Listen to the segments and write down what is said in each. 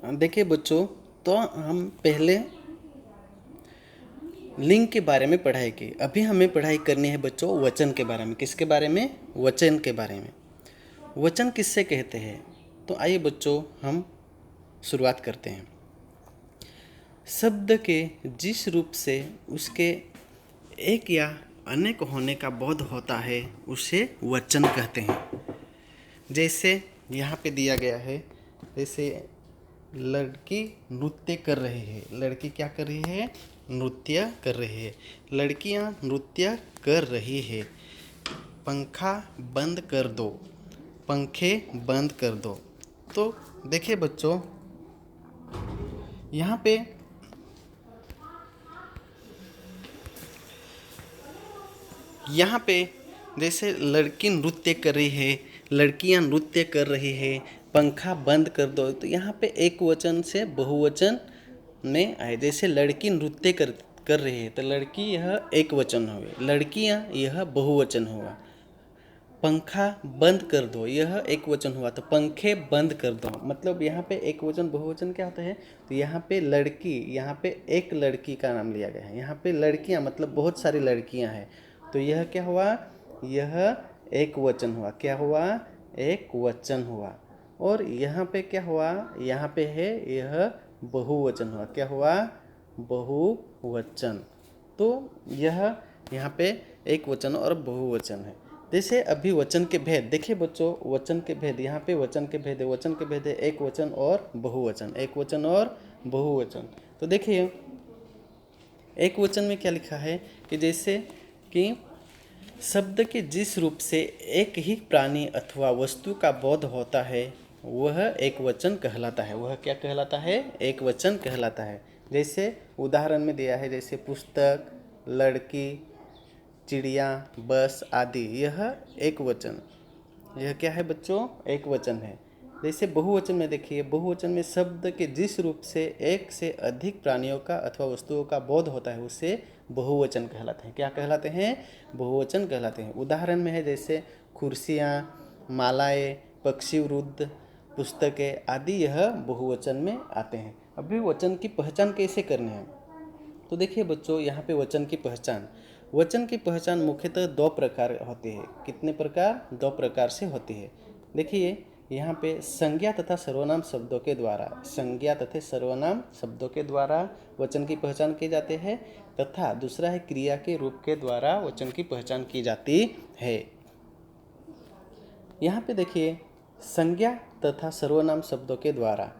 देखिए बच्चों, तो हम पहले लिंग के बारे में पढ़ाई की। अभी हमें पढ़ाई करनी है बच्चों वचन के बारे में। किसके बारे में? वचन के बारे में। वचन किससे कहते हैं? तो आइए बच्चों हम शुरुआत करते हैं। शब्द के जिस रूप से उसके एक या अनेक होने का बोध होता है उसे वचन कहते हैं। जैसे यहाँ पे दिया गया है, जैसे लड़की नृत्य कर रही है। लड़की क्या कर रही है? नृत्य कर रही है। लड़कियाँ नृत्य कर रही है। पंखा बंद कर दो। पंखे बंद कर दो। तो देखिए बच्चों, यहाँ पे जैसे लड़की नृत्य कर रही है, लड़कियां नृत्य कर रही है, पंखा बंद कर दो। तो यहाँ पे एक वचन से बहुवचन में आए। जैसे लड़की नृत्य कर रही है तो लड़की यह एक वचन होगी, लड़कियां यह बहुवचन होगा। पंखा बंद कर दो यह एक वचन हुआ तो पंखे बंद कर दो। मतलब यहाँ पे एक वचन बहुवचन क्या होता है? तो यहाँ पे लड़की, यहाँ पे एक लड़की का नाम लिया गया है। यहाँ पे लड़कियाँ मतलब बहुत सारी लड़कियाँ हैं, तो यह क्या हुआ? यह एक वचन हुआ। क्या हुआ? एक वचन हुआ। और यहाँ पे क्या हुआ? यहाँ पे है यह बहुवचन हुआ। क्या हुआ? बहुवचन। तो यह यहाँ पे एक वचन और बहुवचन है। जैसे अभी वचन के भेद देखिए बच्चों, वचन के भेद, यहाँ पे वचन के भेद है। वचन के भेद है एक वचन और बहुवचन, एक वचन और बहुवचन। तो देखिए एक वचन में क्या लिखा है कि जैसे कि शब्द के जिस रूप से एक ही प्राणी अथवा वस्तु का बोध होता है वह एक वचन कहलाता है। वह क्या कहलाता है? एक वचन कहलाता है। जैसे उदाहरण में दिया है, जैसे पुस्तक, लड़की, चिड़िया, बस आदि। यह एक वचन, यह क्या है बच्चों? एक वचन है। जैसे बहुवचन में देखिए, बहुवचन में शब्द के जिस रूप से एक से अधिक प्राणियों का अथवा वस्तुओं का बोध होता है उसे बहुवचन कहलाते हैं। क्या कहलाते हैं? बहुवचन कहलाते हैं। उदाहरण में है जैसे कुर्सियाँ, मालाएं, पक्षी वृद्ध, पुस्तकें आदि, यह बहुवचन में आते हैं। अभी वचन की पहचान कैसे करनी है? तो देखिए बच्चों, यहाँ पे वचन की पहचान मुख्यतः दो प्रकार होती है। कितने प्रकार? दो प्रकार से होती है। देखिए यहाँ पे संज्ञा तथा सर्वनाम शब्दों के द्वारा, संज्ञा तथा सर्वनाम शब्दों के द्वारा वचन की पहचान की जाती है, तथा दूसरा है क्रिया के रूप के द्वारा वचन की पहचान की जाती है। यहाँ पे देखिए संज्ञा तथा सर्वनाम शब्दों के द्वारा,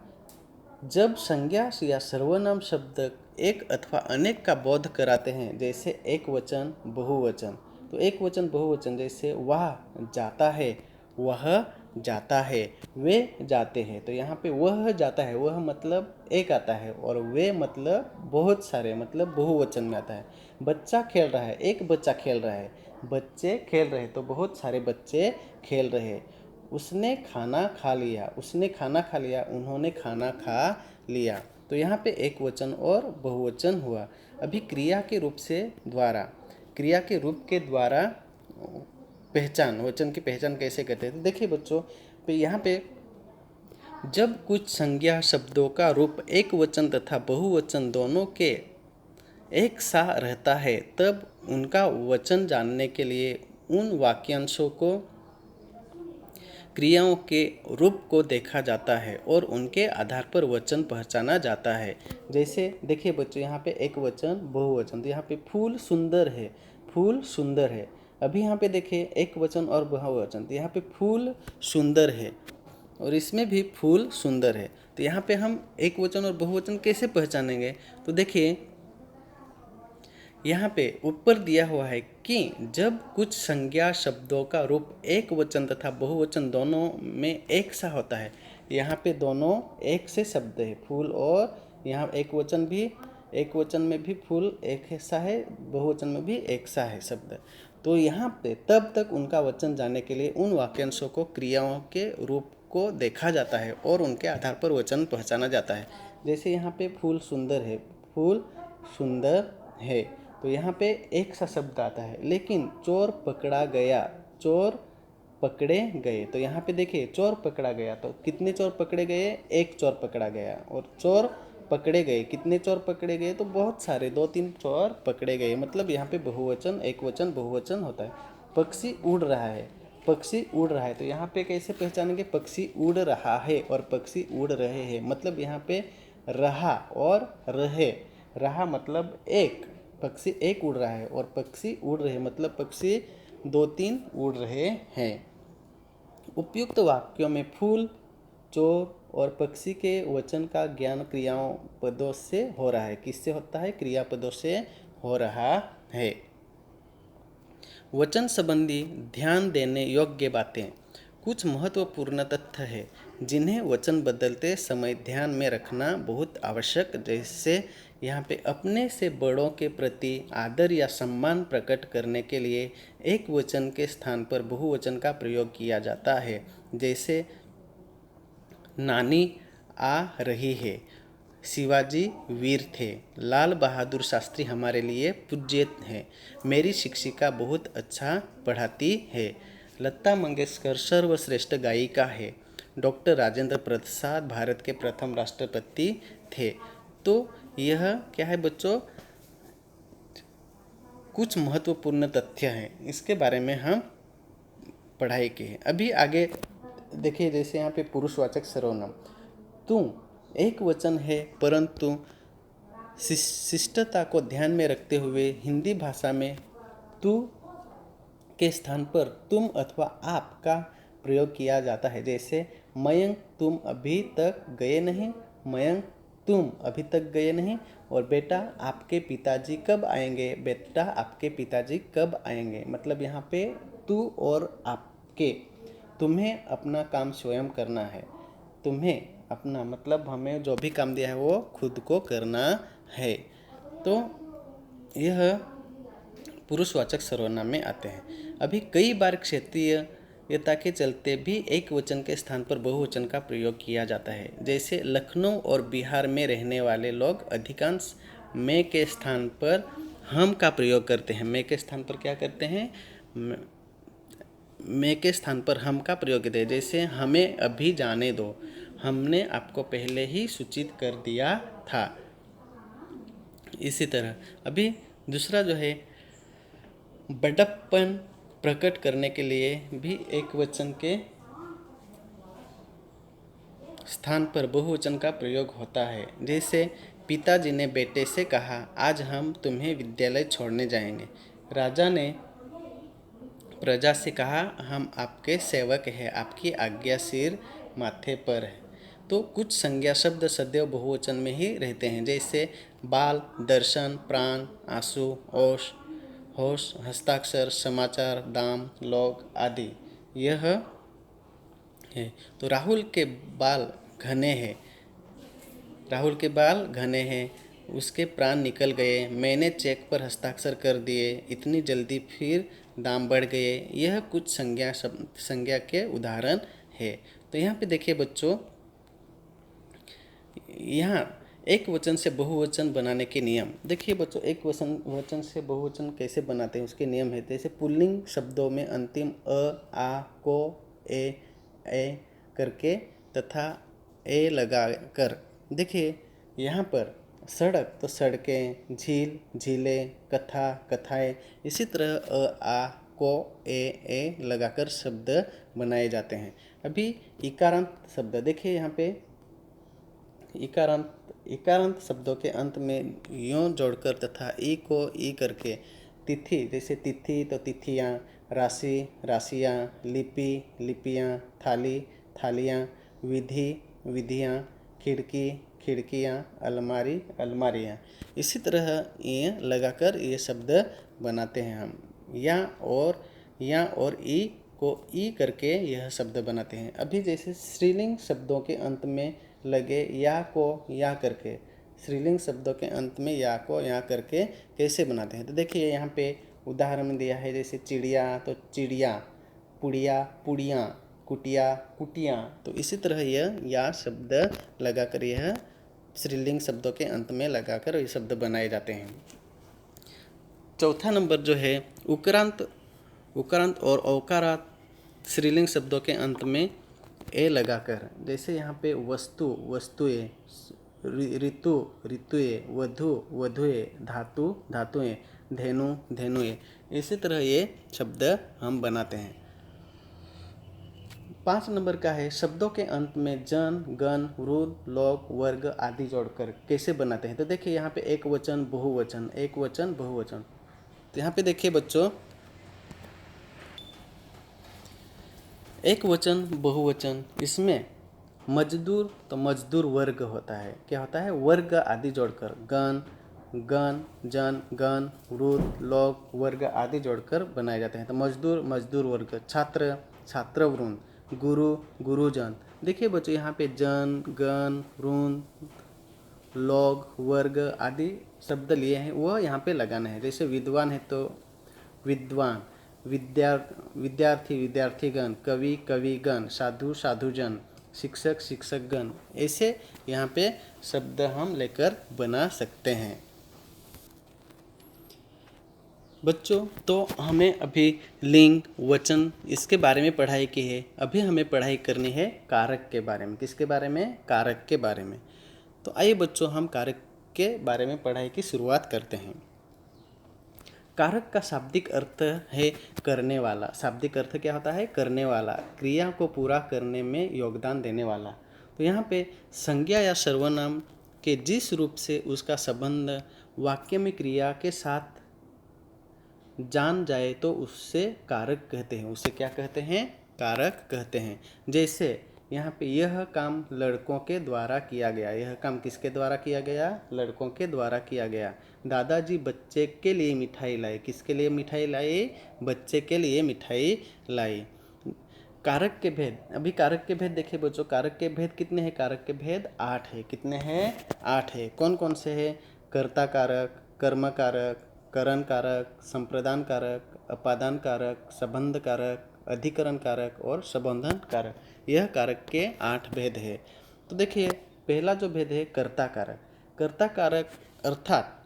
जब संज्ञा या सर्वनाम शब्द एक अथवा अनेक का बोध कराते हैं, जैसे एक वचन बहुवचन। तो एक वचन बहुवचन, जैसे वह जाता है, वह जाता है, वे जाते हैं। तो यहाँ पे वह जाता है, वह मतलब एक आता है, और वे मतलब बहुत सारे, मतलब बहुवचन में आता है। बच्चा खेल रहा है, एक बच्चा खेल रहा है। बच्चे खेल रहे तो बहुत सारे बच्चे खेल रहे। उसने खाना खा लिया, उसने खाना खा लिया, उन्होंने खाना खा लिया। तो यहाँ पे एक वचन और बहुवचन हुआ। अभी क्रिया के रूप से द्वारा, क्रिया के रूप के द्वारा पहचान, वचन की पहचान कैसे करते हैं? तो देखिए बच्चों, यहाँ पे जब कुछ संज्ञा शब्दों का रूप एक वचन तथा बहुवचन दोनों के एक सा रहता है तब उनका वचन जानने के लिए उन वाक्यांशों को, क्रियाओं के रूप को देखा जाता है और उनके आधार पर वचन पहचाना जाता है। जैसे देखिए बच्चों, यहाँ पे एक वचन बहुवचन। तो यहाँ पे फूल सुंदर है, फूल सुंदर है। अभी यहाँ पे देखिए एक वचन और बहुवचन। तो यहाँ पे फूल सुंदर है और इसमें भी फूल सुंदर है। तो यहाँ पे हम एक वचन और बहुवचन कैसे पहचानेंगे? तो देखिए यहाँ पे ऊपर दिया हुआ है कि जब कुछ संज्ञा शब्दों का रूप एक वचन तथा बहुवचन दोनों में एक सा होता है। यहाँ पे दोनों एक से शब्द है, फूल, और यहाँ एक वचन में भी फूल एक सा है, बहुवचन में भी एक सा है शब्द। तो यहाँ पे तब तक उनका वचन जानने के लिए उन वाक्यांशों को, क्रियाओं के रूप को देखा जाता है और उनके आधार पर वचन पहचाना जाता है। जैसे यहाँ पे फूल सुंदर है, फूल सुंदर है। तो यहाँ पे एक सा शब्द आता है। लेकिन चोर पकड़ा गया, चोर पकड़े गए। तो यहाँ पे देखिए चोर पकड़ा गया, तो कितने चोर पकड़े गए, एक चोर पकड़ा गया। और चोर पकड़े गए, कितने चोर पकड़े गए, तो बहुत सारे 2-3 चोर पकड़े गए। मतलब यहाँ पे बहुवचन, एक वचन, बहुवचन होता है। पक्षी उड़ रहा है, पक्षी उड़ रहा है, तो यहाँ पे कैसे पहचानेंगे, पक्षी उड़ रहा है और पक्षी उड़ रहे हैं। मतलब यहाँ पे रहा और रहे, रहा मतलब एक, पक्षी एक उड़ रहा है और पक्षी उड़ रहे मतलब पक्षी 2-3 उड़ रहे हैं। उपयुक्त वाक्यों में फूल, चोर और पक्षी के वचन का ज्ञान क्रियाओं पदों से हो रहा है। किससे होता है, क्रियापदों से हो रहा है। वचन संबंधी ध्यान देने योग्य बातें। कुछ महत्वपूर्ण तथ्य है जिन्हें वचन बदलते समय ध्यान में रखना बहुत आवश्यक। जैसे यहाँ पे अपने से बड़ों के प्रति आदर या सम्मान प्रकट करने के लिए एक वचन के स्थान पर बहुवचन का प्रयोग किया जाता है। जैसे नानी आ रही है, शिवाजी वीर थे, लाल बहादुर शास्त्री हमारे लिए पूज्य हैं, मेरी शिक्षिका बहुत अच्छा पढ़ाती है, लता मंगेशकर सर्वश्रेष्ठ गायिका है, डॉक्टर राजेंद्र प्रसाद भारत के प्रथम राष्ट्रपति थे। तो यह क्या है बच्चों, कुछ महत्वपूर्ण तथ्य हैं, इसके बारे में हम पढ़ाई की है। अभी आगे देखिए, जैसे यहाँ पे पुरुषवाचक सर्वनाम, तुम एक वचन है, परंतु शिष्टता को ध्यान में रखते हुए हिंदी भाषा में तू के स्थान पर तुम अथवा आप का प्रयोग किया जाता है। जैसे मयंक तुम अभी तक गए नहीं, मयंक तुम अभी तक गए नहीं। और बेटा आपके पिताजी कब आएंगे, बेटा आपके पिताजी कब आएंगे। मतलब यहाँ पे तू और आपके, तुम्हें अपना काम स्वयं करना है, तुम्हें अपना मतलब हमें जो भी काम दिया है वो खुद को करना है। तो यह पुरुषवाचक सर्वनाम में आते हैं। अभी कई बार क्षेत्रीयता के चलते भी एक वचन के स्थान पर बहुवचन का प्रयोग किया जाता है। जैसे लखनऊ और बिहार में रहने वाले लोग अधिकांश मैं के स्थान पर हम का प्रयोग करते हैं। मैं के स्थान पर क्या करते हैं, मैं के स्थान पर हम का प्रयोग करते हैं। जैसे हमें अभी जाने दो, हमने आपको पहले ही सूचित कर दिया था। इसी तरह अभी दूसरा जो है, बड़प्पन प्रकट करने के लिए भी एक वचन के स्थान पर बहुवचन का प्रयोग होता है। जैसे पिताजी ने बेटे से कहा, आज हम तुम्हें विद्यालय छोड़ने जाएंगे। राजा ने प्रजा से कहा, हम आपके सेवक हैं, आपकी आज्ञा सिर माथे पर है। तो कुछ संज्ञा शब्द सदैव बहुवचन में ही रहते हैं। जैसे बाल, दर्शन, प्राण, आंसू, ओष, होश, हस्ताक्षर, समाचार, दाम, लोग आदि यह है। तो राहुल के बाल घने हैं, राहुल के बाल घने हैं, उसके प्राण निकल गए, मैंने चेक पर हस्ताक्षर कर दिए, इतनी जल्दी फिर दाम बढ़ गए। यह कुछ संज्ञा के उदाहरण है। तो यहाँ पे देखिए बच्चों, यहाँ एक वचन से बहुवचन बनाने के नियम देखिए बच्चों। एक वचन से बहुवचन कैसे बनाते हैं उसके नियम है। जैसे पुल्लिंग शब्दों में अंतिम अ, आ, को, ए करके तथा ए लगा कर। देखिए यहाँ पर सड़क तो सड़कें, झील झीलें, कथा कथाएं। इसी तरह अ, आ, को, ए लगाकर शब्द बनाए जाते हैं। अभी इकारांत शब्द देखिए, यहाँ पे इकारांत शब्दों के अंत में यों जोड़कर तथा ई को ई करके। तिथि जैसे तिथि तो तिथियाँ, राशि राशियाँ, लिपि लिपियाँ, थाली थालियाँ, विधि विधियाँ, खिड़की खिड़कियाँ, अलमारी अलमारियाँ। इसी तरह ये लगाकर ये शब्द बनाते हैं हम। या और ई को ई करके यह शब्द बनाते हैं। अभी जैसे स्त्रीलिंग शब्दों के अंत में लगे या को या करके, स्त्रीलिंग शब्दों के अंत में या को या करके कैसे बनाते हैं। तो देखिए यहाँ पे उदाहरण में दिया है। जैसे चिड़िया तो चिड़िया, पुड़िया पुड़ियाँ, कुटिया कुटियाँ। तो इसी तरह यह या शब्द लगाकर यह स्त्रीलिंग शब्दों के अंत में लगाकर ये शब्द बनाए जाते हैं। चौथा नंबर जो है उकारांत और औकारांत स्त्रीलिंग शब्दों के अंत में ए लगाकर, जैसे यहाँ पे वस्तु वस्तुएं, ऋतु ऋतुएं, वधु वधुएं, धातु धातुएं, धेनु धेनुएं, इसी तरह ये शब्द हम बनाते हैं। 5 नंबर का है शब्दों के अंत में जन गण वृद्ध लोग वर्ग आदि जोड़कर कैसे बनाते हैं। तो देखिए यहाँ पे एक वचन बहुवचन, एक वचन बहुवचन। तो यहाँ पे देखिए बच्चों, एक वचन बहुवचन, इसमें मजदूर तो मजदूर वर्ग होता है, क्या होता है, वर्ग आदि जोड़कर, गण गण जन गण वृद्ध लोग वर्ग आदि जोड़कर बनाए जाते हैं। तो मजदूर मजदूर वर्ग, छात्र छात्र वृंद, गुरु गुरुजन। देखिए बच्चों यहाँ पे जन गण वृंद लोग वर्ग आदि शब्द लिए हैं, वह यहाँ पे लगाना है। जैसे विद्वान है तो विद्वान, विद्यार्थी विद्यार्थीगण, कवि कविगण, साधु साधुजन, शिक्षक शिक्षकगण, ऐसे यहाँ पे शब्द हम लेकर बना सकते हैं। बच्चों तो हमें अभी लिंग वचन इसके बारे में पढ़ाई की है, अभी हमें पढ़ाई करनी है कारक के बारे में। किसके बारे में, कारक के बारे में। तो आइए बच्चों हम कारक के बारे में पढ़ाई की शुरुआत करते हैं। कारक का शाब्दिक अर्थ है करने वाला। शाब्दिक अर्थ क्या होता है, करने वाला, क्रिया को पूरा करने में योगदान देने वाला। तो यहाँ पे संज्ञा या सर्वनाम के जिस रूप से उसका संबंध वाक्य में क्रिया के साथ जान जाए तो उससे कारक कहते हैं। उससे क्या कहते हैं, कारक कहते हैं। जैसे यहाँ पे यह काम लड़कों के द्वारा किया गया, यह काम किसके द्वारा किया गया, लड़कों के द्वारा किया गया। दादाजी बच्चे के लिए मिठाई लाए, किसके लिए मिठाई लाए, बच्चे के लिए मिठाई लाई। कारक के भेद, अभी कारक के भेद देखिए बच्चों, कारक के भेद कितने हैं, कारक के भेद 8 है। कितने हैं, 8 है। कौन कौन से हैं, कर्ता कारक, कर्म कारक, करण कारक, संप्रदान कारक, अपादान कारक, संबंध कारक, अधिकरण कारक और संबोधन कारक। यह कारक के 8 भेद है। तो देखिए पहला जो भेद है कर्ता कारक। कर्ता कारक अर्थात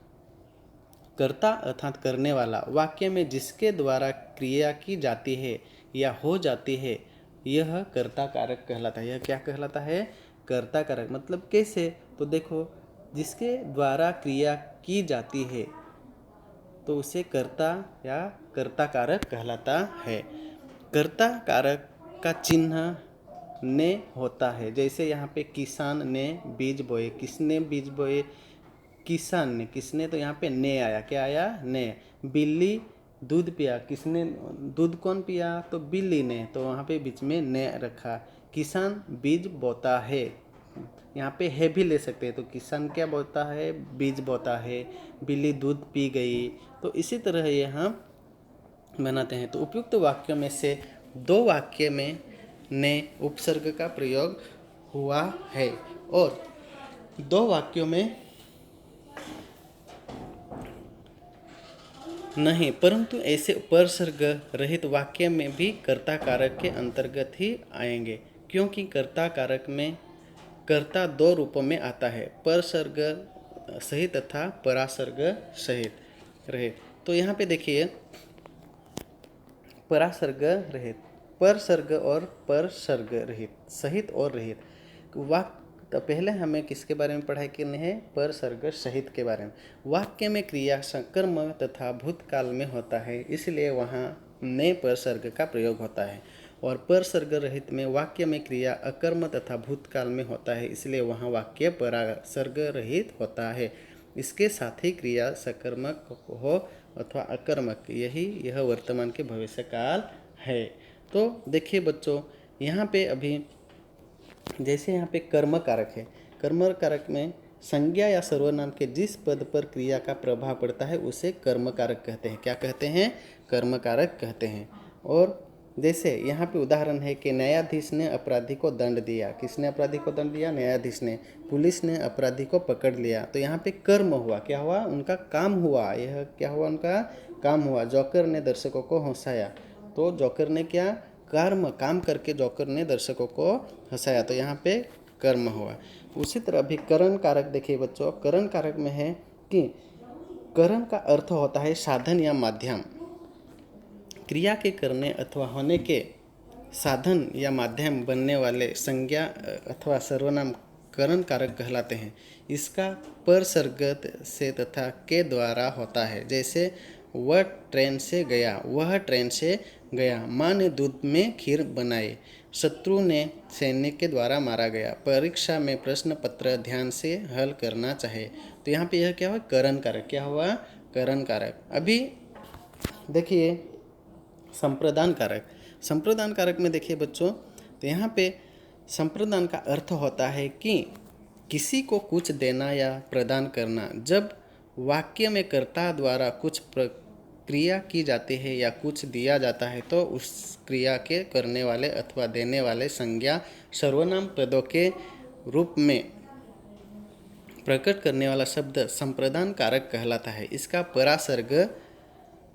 कर्ता अर्थात करने वाला, वाक्य में जिसके द्वारा क्रिया की जाती है या हो जाती है, यह कर्ता कारक कहलाता है। यह क्या कहलाता है, कर्ता कारक। मतलब कैसे, तो देखो जिसके द्वारा क्रिया की जाती है तो उसे कर्ता या कर्ता कारक कहलाता है। कर्ता कारक का चिन्ह ने होता है। जैसे यहाँ पे किसान ने बीज बोए, किसने बीज बोए, किसान ने, किसने, तो यहाँ पे ने आया, क्या आया, ने। बिल्ली दूध पिया, किसने दूध कौन पिया, तो बिल्ली ने, तो वहाँ पे बीच में ने रखा। किसान बीज बोता है, यहाँ पे है भी ले सकते हैं। तो किसान क्या बोता है, बीज बोता है। बिल्ली दूध पी गई। तो इसी तरह ये हम बनाते हैं। तो उपयुक्त वाक्यों में से 2 वाक्य में ने उपसर्ग का प्रयोग हुआ है और 2 वाक्यों में नहीं, परंतु ऐसे उपसर्ग रहित वाक्य में भी कर्ता कारक के अंतर्गत ही आएंगे, क्योंकि कर्ता कारक में कर्ता 2 रूपों में आता है, परसर्ग सहित तथा परासर्ग सहित रहित। तो यहाँ पे देखिए परासर्ग रहित, परसर्ग और परसर्ग रहित, सहित और रहित वाक्य। तो पहले हमें किसके बारे में पढ़ाई करनी है, परसर्ग सहित के बारे में। वाक्य में क्रिया सकर्म तथा भूतकाल में होता है, इसलिए वहाँ ने परसर्ग का प्रयोग होता है। और परसर्ग रहित में वाक्य में क्रिया अकर्म तथा भूतकाल में होता है, इसलिए वहाँ वाक्य परासर्ग रहित होता है। इसके साथ ही क्रिया सकर्मक हो अथवा अकर्मक, यह वर्तमान के भविष्य काल है। तो देखिए बच्चों यहाँ पे अभी जैसे यहाँ पे कर्म कारक है, कर्म कारक में संज्ञा या सर्वनाम के जिस पद पर क्रिया का प्रभाव पड़ता है उसे कर्म कारक कहते हैं। क्या कहते हैं, कर्म कारक कहते हैं। और जैसे यहाँ पे उदाहरण है कि न्यायाधीश ने अपराधी को दंड दिया, किसने अपराधी को दंड दिया, न्यायाधीश ने। पुलिस ने अपराधी को पकड़ लिया, तो यहाँ पे कर्म हुआ, क्या हुआ, उनका काम हुआ। यह क्या हुआ, उनका काम हुआ। जोकर ने दर्शकों को हंसाया, तो जोकर ने क्या, काम करके जोकर ने दर्शकों को हंसाया, तो यहाँ पे कर्म हुआ। उसी तरह भी करण कारक देखिए बच्चों, करण कारक में है कि करण का अर्थ होता है साधन या माध्यम। क्रिया के करने अथवा होने के साधन या माध्यम बनने वाले संज्ञा अथवा सर्वनाम करण कारक कहलाते हैं। इसका परसर्ग से तथा के द्वारा होता है। जैसे वह ट्रेन से गया, वह ट्रेन से गया। माँ ने दूध में खीर बनाई। शत्रु ने सैनिक के द्वारा मारा गया। परीक्षा में प्रश्न पत्र ध्यान से हल करना चाहिए। तो यहाँ पे यह क्या हुआ? करण कारक। क्या हुआ? करण कारक। अभी देखिए संप्रदान कारक। संप्रदान कारक में देखिए बच्चों, तो यहाँ पे संप्रदान का अर्थ होता है कि किसी को कुछ देना या प्रदान करना। जब वाक्य में कर्ता द्वारा कुछ क्रिया की जाती है या कुछ दिया जाता है तो उस क्रिया के करने वाले अथवा देने वाले संज्ञा सर्वनाम पदों के रूप में प्रकट करने वाला शब्द संप्रदान कारक कहलाता है। इसका परासर्ग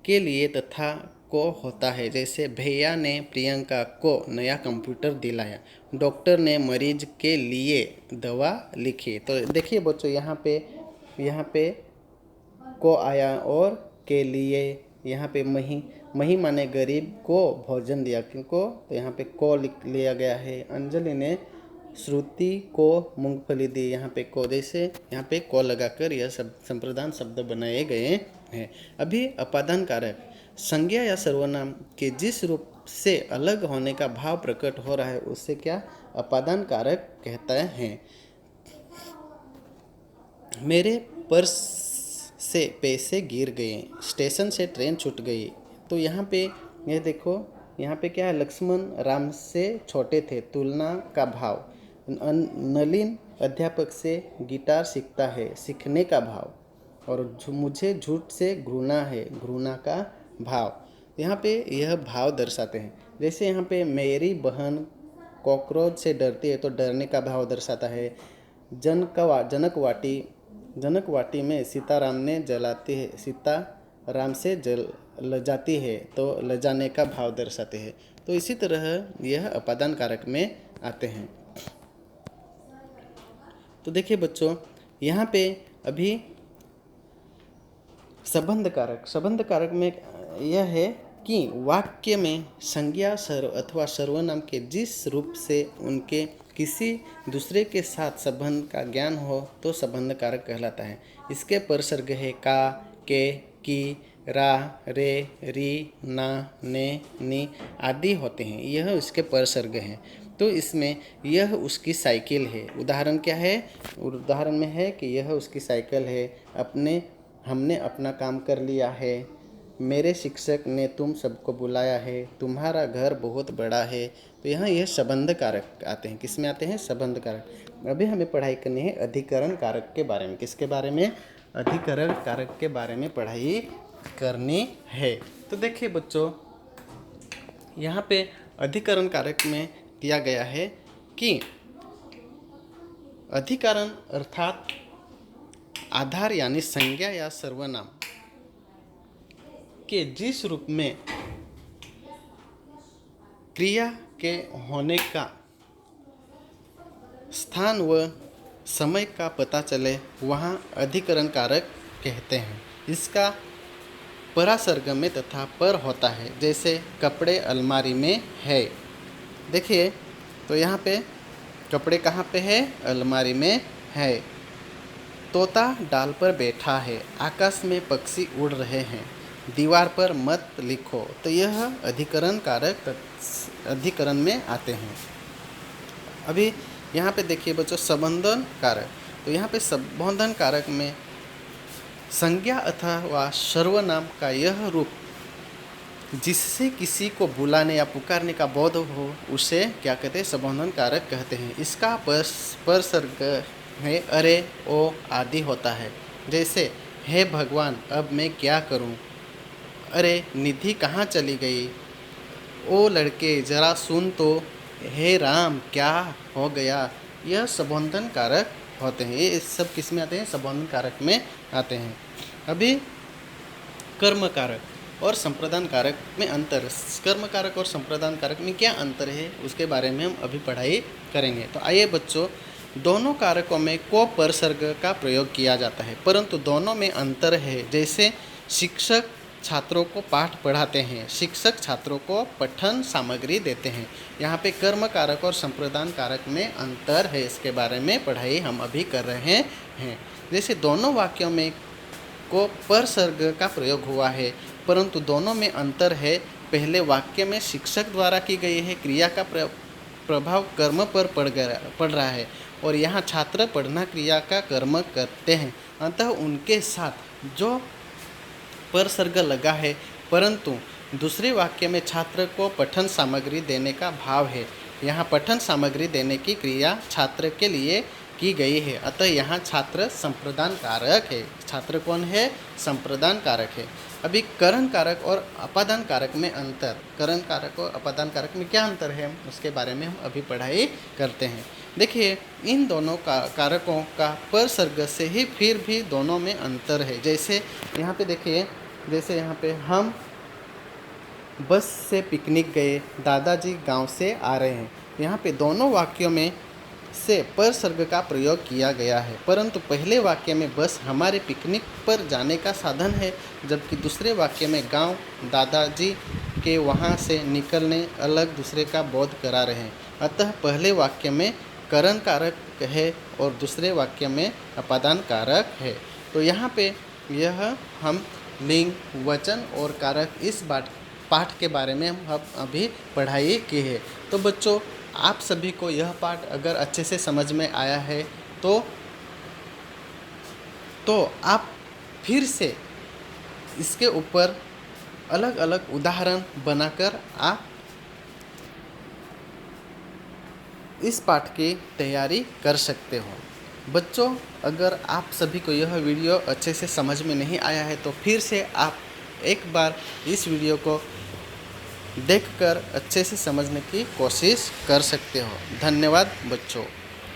के लिए तथा को होता है। जैसे भैया ने प्रियंका को नया कंप्यूटर दिलाया। डॉक्टर ने मरीज के लिए दवा लिखी। तो देखिए बच्चों, यहाँ पे को आया और के लिए। यहाँ पे मही माने गरीब को भोजन दिया। किनको? तो यहाँ पे को लिया गया है। अंजलि ने श्रुति को मूंगफली दी। यहाँ पे को, जैसे यहाँ पे को लगाकर यह सब संप्रदान शब्द बनाए गए हैं। अभी अपादान कारक। संज्ञा या सर्वनाम के जिस रूप से अलग होने का भाव प्रकट हो रहा है उससे क्या? अपादान कारक कहता है। मेरे पर्स से पैसे गिर गए। स्टेशन से ट्रेन छूट गई। तो यहाँ पे ये देखो, यहाँ पे क्या है? लक्ष्मण राम से छोटे थे। तुलना का भाव। नलिन अध्यापक से गिटार सीखता है। सीखने का भाव। और मुझे झूठ से घृणा है। घृणा का भाव। यहाँ पे यह भाव दर्शाते हैं। जैसे यहाँ पे मेरी बहन कॉकरोच से डरती है, तो डरने का भाव दर्शाता है। जनकवाटी में सीताराम ने जलाती है। सीता राम से लजाती है, तो लजाने का भाव दर्शाते हैं। तो इसी तरह यह अपादान कारक में आते हैं। तो देखिए बच्चों, यहाँ पे अभी संबंध कारक। संबंध कारक में यह है कि वाक्य में संज्ञा अथवा सर्वनाम के जिस रूप से उनके किसी दूसरे के साथ संबंध का ज्ञान हो तो संबंध कारक कहलाता है। इसके परसर्ग है का, के, की, रा, रे, री, ना, ने, नी आदि होते हैं। यह इसके परसर्ग हैं। तो इसमें यह उसकी साइकिल है। उदाहरण क्या है? उदाहरण में है कि यह उसकी साइकिल है। हमने अपना काम कर लिया है। मेरे शिक्षक ने तुम सबको बुलाया है। तुम्हारा घर बहुत बड़ा है। तो यहाँ यह संबंध कारक आते हैं। किस में आते हैं? संबंध कारक। अभी हमें पढ़ाई करनी है अधिकरण कारक के बारे में। किसके बारे में? अधिकरण कारक के बारे में पढ़ाई करनी है। तो देखिए बच्चों, यहाँ पे अधिकरण कारक में दिया गया है कि अधिकरण अर्थात आधार यानी संज्ञा या सर्वनाम के जिस रूप में क्रिया के होने का स्थान व समय का पता चले वहाँ अधिकरण कारक कहते हैं। इसका परासर्ग में तथा पर होता है। जैसे कपड़े अलमारी में है। देखिए, तो यहाँ पे कपड़े कहाँ पे है? अलमारी में है। तोता डाल पर बैठा है। आकाश में पक्षी उड़ रहे हैं। दीवार पर मत लिखो। तो यह अधिकरण कारक अधिकरण में आते हैं। अभी यहाँ पे देखिए बच्चों, संबोधन कारक। तो यहाँ पे संबोधन कारक में संज्ञा अथवा सर्वनाम का यह रूप जिससे किसी को बुलाने या पुकारने का बोध हो उसे क्या कहते हैं? संबोधन कारक कहते हैं। इसका परसर्ग है अरे, ओ आदि होता है। जैसे हे भगवान, अब मैं क्या करूं? अरे निधि कहाँ चली गई? ओ लड़के जरा सुन तो। हे राम, क्या हो गया? यह संबोधन कारक होते हैं। ये सब किस में आते हैं? संबोधन कारक में आते हैं। अभी कर्म कारक और संप्रदान कारक में अंतर। कर्म कारक और संप्रदान कारक में क्या अंतर है उसके बारे में हम अभी पढ़ाई करेंगे। तो आइए बच्चों, दोनों कारकों में को परसर्ग का प्रयोग किया जाता है, परंतु दोनों में अंतर है। जैसे शिक्षक छात्रों को पाठ पढ़ाते हैं। शिक्षक छात्रों को पठन सामग्री देते हैं। यहाँ पे कर्म कारक और संप्रदान कारक में अंतर है, इसके बारे में पढ़ाई हम अभी कर रहे हैं। जैसे दोनों वाक्यों में को परसर्ग का प्रयोग हुआ है, परंतु दोनों में अंतर है। पहले वाक्य में शिक्षक द्वारा की गई है क्रिया का प्रभाव कर्म पर पड़ रहा है, और यहाँ छात्र पढ़ना क्रिया का कर्म करते हैं, अतः उनके साथ जो परसर्ग लगा है। परंतु दूसरे वाक्य में छात्र को पठन सामग्री देने का भाव है। यहाँ पठन सामग्री देने की क्रिया छात्र के लिए की गई है, अतः यहाँ छात्र संप्रदान कारक है। छात्र कौन है? संप्रदान कारक है। अभी करण कारक और अपादान कारक में अंतर। करण कारक और अपादान कारक में क्या अंतर है, उसके बारे में हम अभी पढ़ाई करते हैं। देखिए, इन दोनों कारकों का परसर्ग से ही फिर भी दोनों में अंतर है। जैसे यहाँ पे देखिए, जैसे यहाँ पे हम बस से पिकनिक गए, दादाजी गांव से आ रहे हैं। यहाँ पे दोनों वाक्यों में से परसर्ग का प्रयोग किया गया है, परंतु पहले वाक्य में बस हमारे पिकनिक पर जाने का साधन है, जबकि दूसरे वाक्य में गांव दादाजी के वहां से निकलने अलग दूसरे का बोध करा रहे हैं। अतः पहले वाक्य में करण कारक है और दूसरे वाक्य में अपादान कारक है। तो यहाँ पे यह हम लिंग, वचन और कारक इस पाठ के बारे में हम अभी पढ़ाई की है। तो बच्चों, आप सभी को यह पाठ अगर अच्छे से समझ में आया है तो आप फिर से इसके ऊपर अलग अलग उदाहरण बनाकर आप इस पाठ की तैयारी कर सकते हो। बच्चों, अगर आप सभी को यह वीडियो अच्छे से समझ में नहीं आया है तो फिर से आप एक बार इस वीडियो को देखकर अच्छे से समझने की कोशिश कर सकते हो। धन्यवाद बच्चों।